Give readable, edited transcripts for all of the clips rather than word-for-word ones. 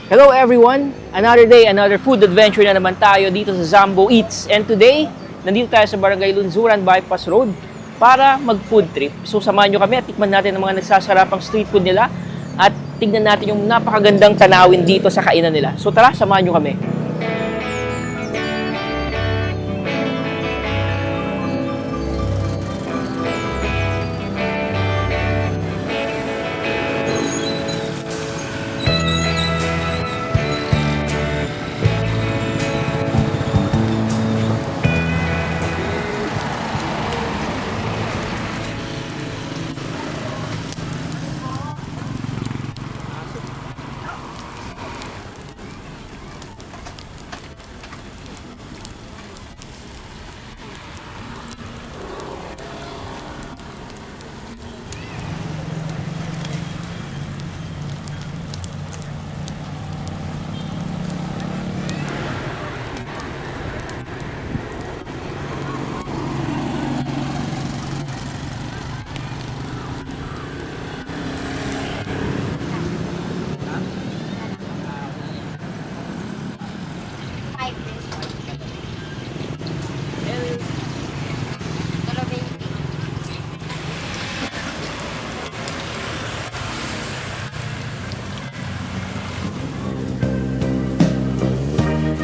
Hello everyone! Another day, another food adventure na naman tayo dito sa Zambo Eats. And today, nandito tayo sa Barangay Lunzuran, Bypass Road para mag-food trip. So samahan nyo kami at tikman natin ang mga nagsasarapang street food nila at tignan natin yung napakagandang tanawin dito sa kainan nila. So tara, samahan nyo kami.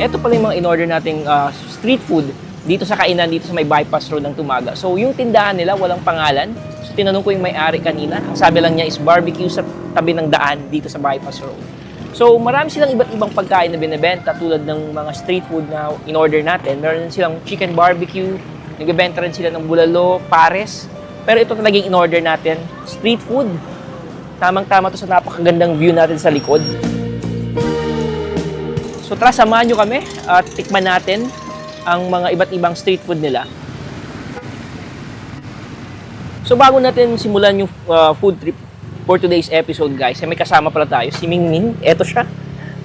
Ito pala yung mga in-order nating street food dito sa kainan, dito sa may bypass road ng Tumaga. So yung tindahan nila walang pangalan. So tinanong ko yung may-ari kanina. Ang sabi lang niya is barbecue sa tabi ng daan dito sa bypass road. So marami silang iba't ibang pagkain na binebenta tulad ng mga street food na in-order natin. Meron silang chicken barbecue, nagbebenta rin sila ng bulalo, pares. Pero ito talagang in-order natin, street food. Tamang-tama to sa napakagandang view natin sa likod. So tara, samahan nyo kami at tikman natin ang mga iba't ibang street food nila. So bago natin simulan yung food trip for today's episode guys, may kasama pala tayo, si Mingming. Eto siya.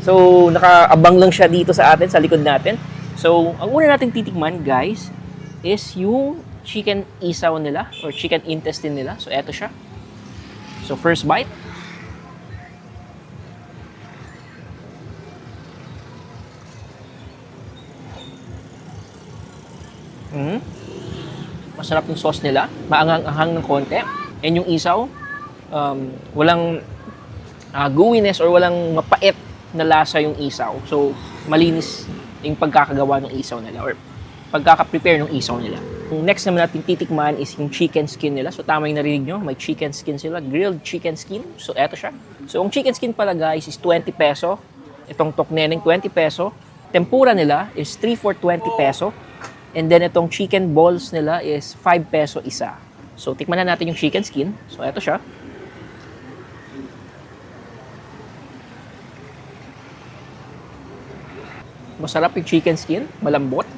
So nakaabang lang siya dito sa atin, sa likod natin. So ang una nating titikman guys is yung chicken isaw nila or chicken intestine nila. So eto siya. So first bite. Masarap yung sauce nila, maanghang-anghang ng konti. And yung isaw, walang gooiness or walang mapait na lasa yung isaw. So, malinis yung pagkakagawa ng isaw nila or pagkaka-prepare ng isaw nila. Yung next naman natin titikman is yung chicken skin nila. So, tama yung narinig nyo, may chicken skin sila, grilled chicken skin. So, eto siya. So, ang chicken skin pala guys is 20 peso. Itong tokneneng 20 peso. Tempura nila is 3 for 20 peso. And then itong chicken balls nila is 5 peso isa. So tikman na natin yung chicken skin. So eto siya. Masarap yung chicken skin, malambot.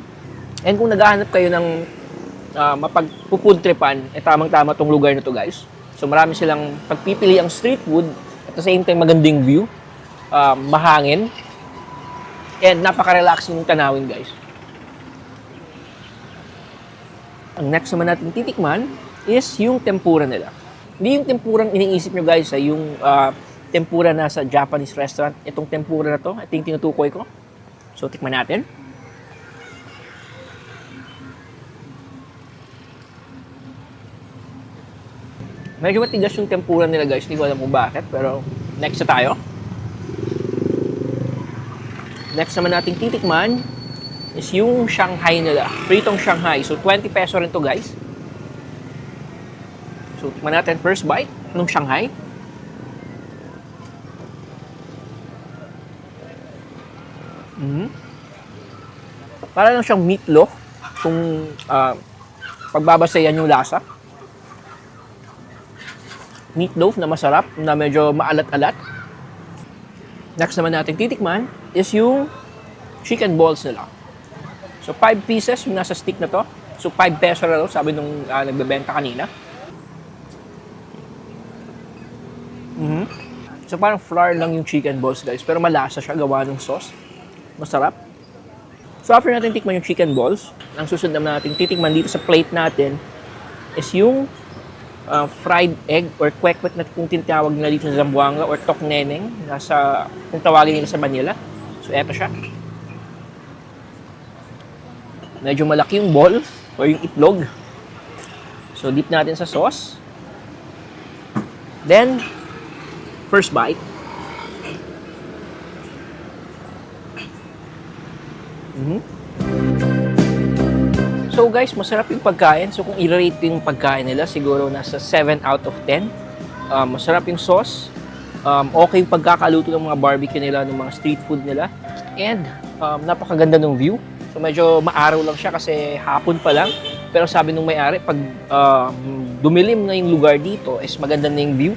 And kung naghahanap kayo ng mapagpupud tripan, tamang-tama tong lugar na to guys. So marami silang pagpipili ang street food at the same time magandang view, mahangin, and napaka-relaxing yung tanawin guys. Ang next naman natin titikman is yung tempura nila. Hindi yung tempurang iniisip nyo guys, yung tempura na sa Japanese restaurant. Itong tempura na to, ito yung tinutukoy ko. So, tikman natin. Medyo matigas yung tempura nila guys, hindi ko alam kung bakit, pero next na tayo. Next naman natin titikman is yung Shanghai nila. Pritong Shanghai. So, 20 peso rin to guys. So, tikman natin first bite ng Shanghai. Para lang siyang meatloaf kung pagbabasayan yung lasa. Meatloaf na masarap, na medyo maalat-alat. Next naman natin titikman is yung chicken balls nila. So, 5 pieces yung nasa stick na to. So, 5 peso na to, sabi nung nagbebenta kanina. So, parang flour lang yung chicken balls, guys. Pero malasa siya, gawa ng sauce. Masarap. So, after natin tikman yung chicken balls, ang susunod naman natin titikman dito sa plate natin is yung fried egg or kwek-kwek na kung tinatawag nila dito sa Zamboanga or tokneneng nasa kung tawagin nila sa Manila. So eto siya. Medyo malaki yung ball or yung itlog. So dip natin sa sauce. Then first bite. So guys, masarap yung pagkain. So kung i-rate yung pagkain nila, siguro nasa 7 out of 10. Masarap yung sauce. Okay yung pagkakaluto ng mga barbecue nila, ng mga street food nila. And napakaganda ng view. So medyo maaraw lang siya kasi hapon pa lang. Pero sabi nung may-ari, pag dumilim na yung lugar dito, is maganda na yung view.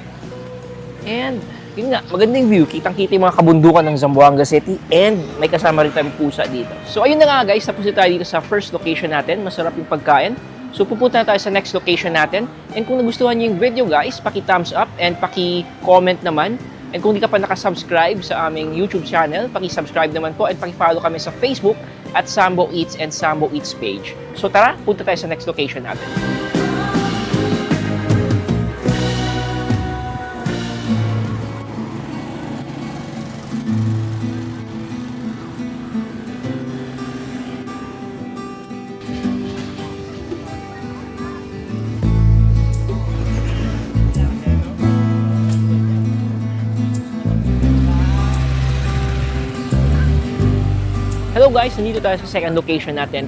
And yun nga, magandang view. Kitang-kita yung mga kabundukan ng Zamboanga City and may kasama rin tayong pusa dito. So ayun na nga guys, tapos na tayo dito sa first location natin. Masarap yung pagkain. So pupunta na tayo sa next location natin. And kung nagustuhan niyo yung video guys, paki-thumbs up and paki-comment naman. And kung di ka pa nakasubscribe sa aming YouTube channel, paki-subscribe naman po and paki-follow kami sa Facebook at Sambo Eats and Sambo Eats page. So tara, punta tayo sa next location natin. Hello guys, nandito tayo sa second location natin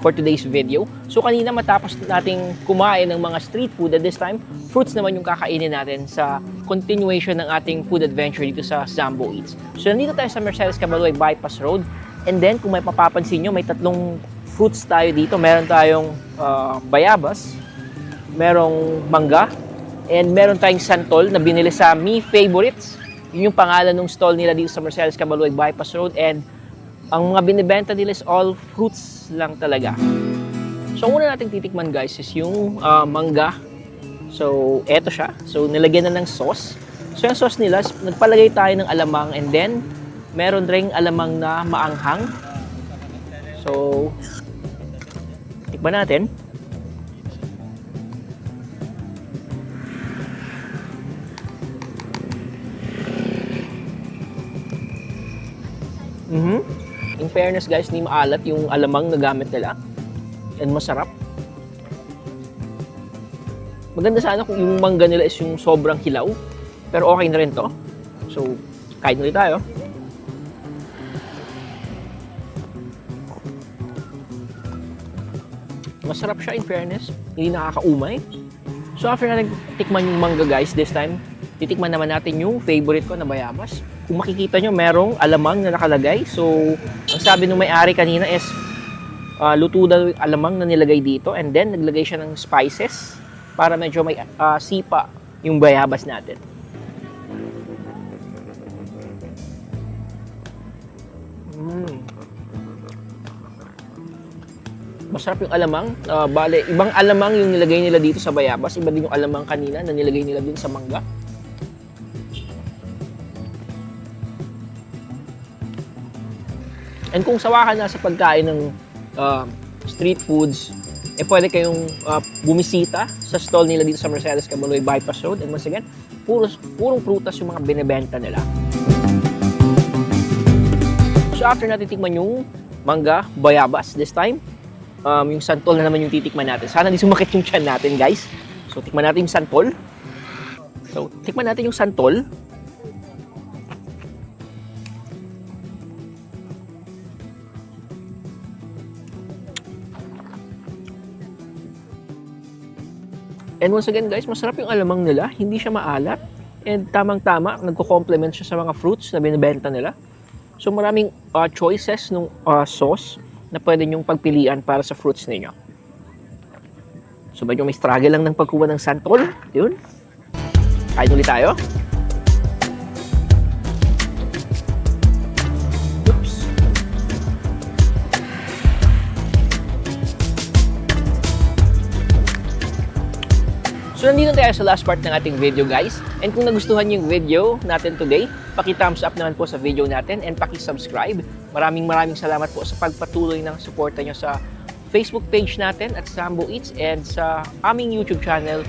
for today's video. So kanina matapos nating kumain ng mga street food, at this time, fruits naman yung kakainin natin sa continuation ng ating food adventure dito sa Zambo Eats. So nandito tayo sa Mercedes Caballoy Bypass Road. And then kung may papapansin nyo, may tatlong fruits tayo dito. Meron tayong bayabas, merong mangga, and meron tayong santol na binili sa Me Favorites. Yun yung pangalan ng stall nila dito sa Mercedes Caballoy Bypass Road. And ang mga binibenta nila is all fruits lang talaga. So, una nating titikman guys is yung mangga. So, eto siya. So, nilagyan na ng sauce. So, yung sauce nila, nagpalagay tayo ng alamang and then, meron ring alamang na maanghang. So, tikman natin. In fairness guys, hindi maalat yung alamang na gamit nila. And masarap. Maganda sana kung yung mangga nila is yung sobrang hilaw. Pero okay na rin to. So, kain ulit tayo. Masarap siya in fairness. Hindi nakakaumay. So after natin tikman yung mangga guys, this time, titikman naman natin yung favorite ko na bayabas. Kung makikita nyo, merong alamang na nakalagay. So, ang sabi nung may-ari kanina is luto daw yung alamang na nilagay dito and then naglagay siya ng spices para medyo may sipa yung bayabas natin. Masarap yung alamang. Bale, ibang alamang yung nilagay nila dito sa bayabas. Iba din yung alamang kanina na nilagay nila dun sa mangga. And kung sawa ka na sa pagkain ng street foods, pwede kayong bumisita sa stall nila dito sa Mercedes Caballoy Bypass Road. And once again, purong prutas yung mga binibenta nila. So after natin tikman yung mangga, bayabas this time, yung santol na naman yung titikman natin. Sana di sumakit yung tiyan natin guys. So tikman natin yung santol. So tikman natin yung santol. And once again guys, masarap yung alamang nila, hindi siya maalat. And tamang-tama, nagko-complement siya sa mga fruits na binibenta nila. So maraming choices ng sauce na pwede nyong pagpilian para sa fruits ninyo. So medyo may struggle lang ng pagkuha ng santol. Yun. Kain ulit tayo. So nandito tayo sa last part ng ating video guys. And kung nagustuhan niyo yung video natin today, paki-thumbs up naman po sa video natin and paki-subscribe. Maraming salamat po sa pagpatuloy ng suporta niyo sa Facebook page natin at Sambo Eats and sa aming YouTube channel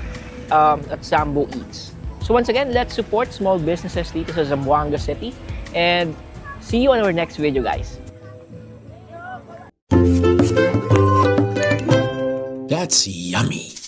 at Sambo Eats. So once again, let's support small businesses dito sa Zamboanga City. And see you on our next video, guys. That's yummy.